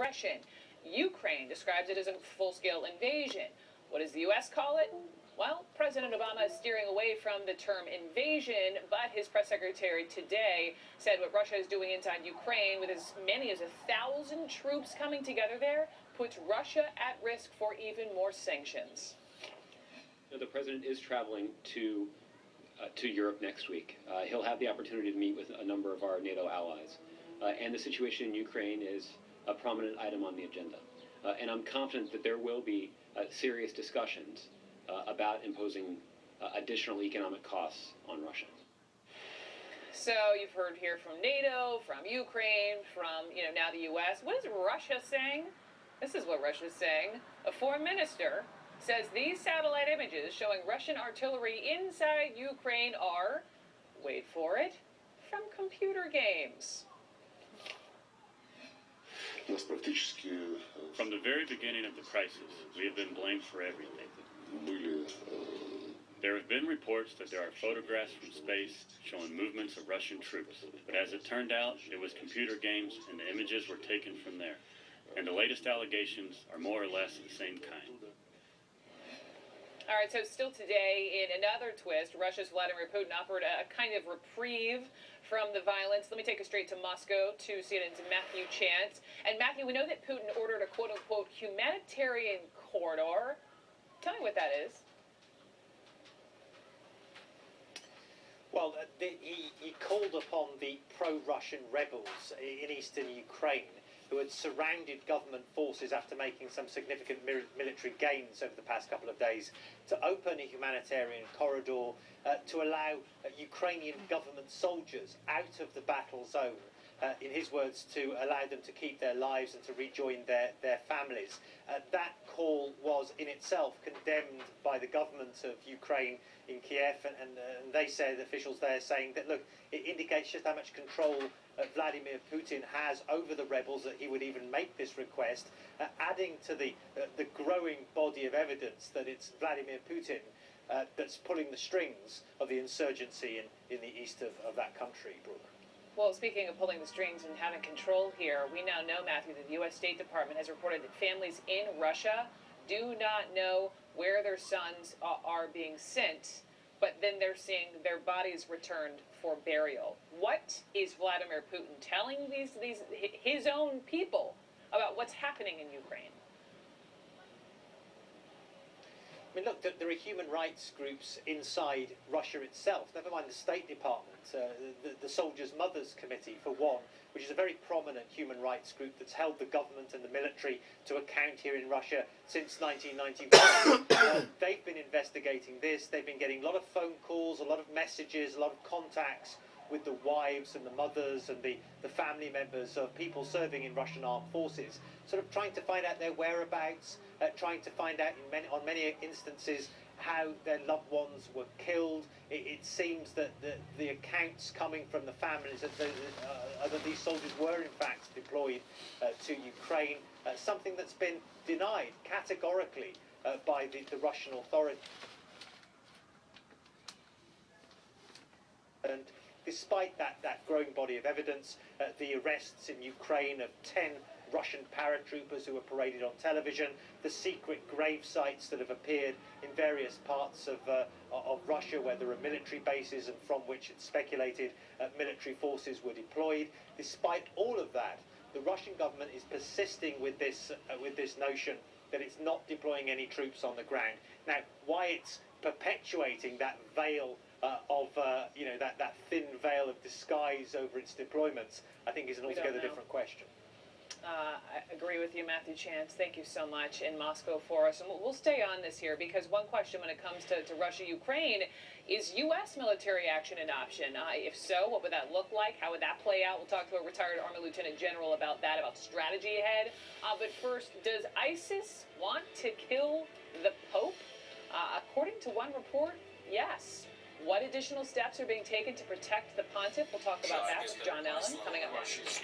aggression. Ukraine describes it as a full-scale invasion. What does the U.S. call it? Well, President Obama is steering away from the term invasion, but his press secretary today said what Russia is doing inside Ukraine, with as many as 1,000 troops coming together there, puts Russia at risk for even more sanctions. The president is traveling to Europe next week. He'll have the opportunity to meet with a number of our NATO allies. And the situation in Ukraine is a prominent item on the agenda. And I'm confident that there will be serious discussions about imposing additional economic costs on Russia. So you've heard here from NATO, from Ukraine, from now the U.S. What is Russia saying? This is what Russia's saying. A foreign minister says these satellite images showing Russian artillery inside Ukraine are, wait for it, from computer games. From the very beginning of the crisis, we have been blamed for everything. There have been reports that there are photographs from space showing movements of Russian troops, but as it turned out, it was computer games and the images were taken from there. And the latest allegations are more or less the same kind. All right, so still today, in another twist, Russia's Vladimir Putin offered a kind of reprieve from the violence. Let me take us straight to Moscow to CNN's Matthew Chance. And Matthew, we know that Putin ordered a quote-unquote humanitarian corridor. Tell me what that is. Well, he called upon the pro-Russian rebels in eastern Ukraine who had surrounded government forces after making some significant military gains over the past couple of days, to open a humanitarian corridor to allow Ukrainian government soldiers out of the battle zone, in his words, to allow them to keep their lives and to rejoin their families. That call was in itself condemned by the government of Ukraine in Kiev, and they said, officials there saying that, look, it indicates just how much control Vladimir Putin has over the rebels that he would even make this request, adding to the growing body of evidence that it's Vladimir Putin that's pulling the strings of the insurgency in the east of that country, Brooke. Well, speaking of pulling the strings and having control here, we now know, Matthew, that the U.S. State Department has reported that families in Russia do not know where their sons are being sent, but then they're seeing their bodies returned for burial. What is Vladimir Putin telling his own people about what's happening in Ukraine? I mean, look, there are human rights groups inside Russia itself, never mind the State Department, the Soldiers' Mothers Committee, for one, which is a very prominent human rights group that's held the government and the military to account here in Russia since 1991. They've been investigating this. They've been getting a lot of phone calls, a lot of messages, a lot of contacts with the wives and the mothers and the family members of people serving in Russian armed forces, sort of trying to find out their whereabouts, trying to find out on many instances how their loved ones were killed. It seems that the accounts coming from the families that these soldiers were in fact deployed to Ukraine, something that's been denied categorically by the Russian authorities. And despite that growing body of evidence, the arrests in Ukraine of 10 Russian paratroopers who were paraded on television, the secret grave sites that have appeared in various parts of Russia where there are military bases and from which it's speculated military forces were deployed. Despite all of that, the Russian government is persisting with this notion that it's not deploying any troops on the ground. Now, why it's perpetuating that veil that thin veil of disguise over its deployments, I think is an altogether different question. I agree with you, Matthew Chance. Thank you so much in Moscow for us. And we'll stay on this here because one question when it comes to Russia-Ukraine is U.S. military action an option? If so, what would that look like? How would that play out? We'll talk to a retired Army Lieutenant General about that, about strategy ahead. But first, does ISIS want to kill the Pope? According to one report, yes. What additional steps are being taken to protect the pontiff? We'll talk about that with John Allen coming up next.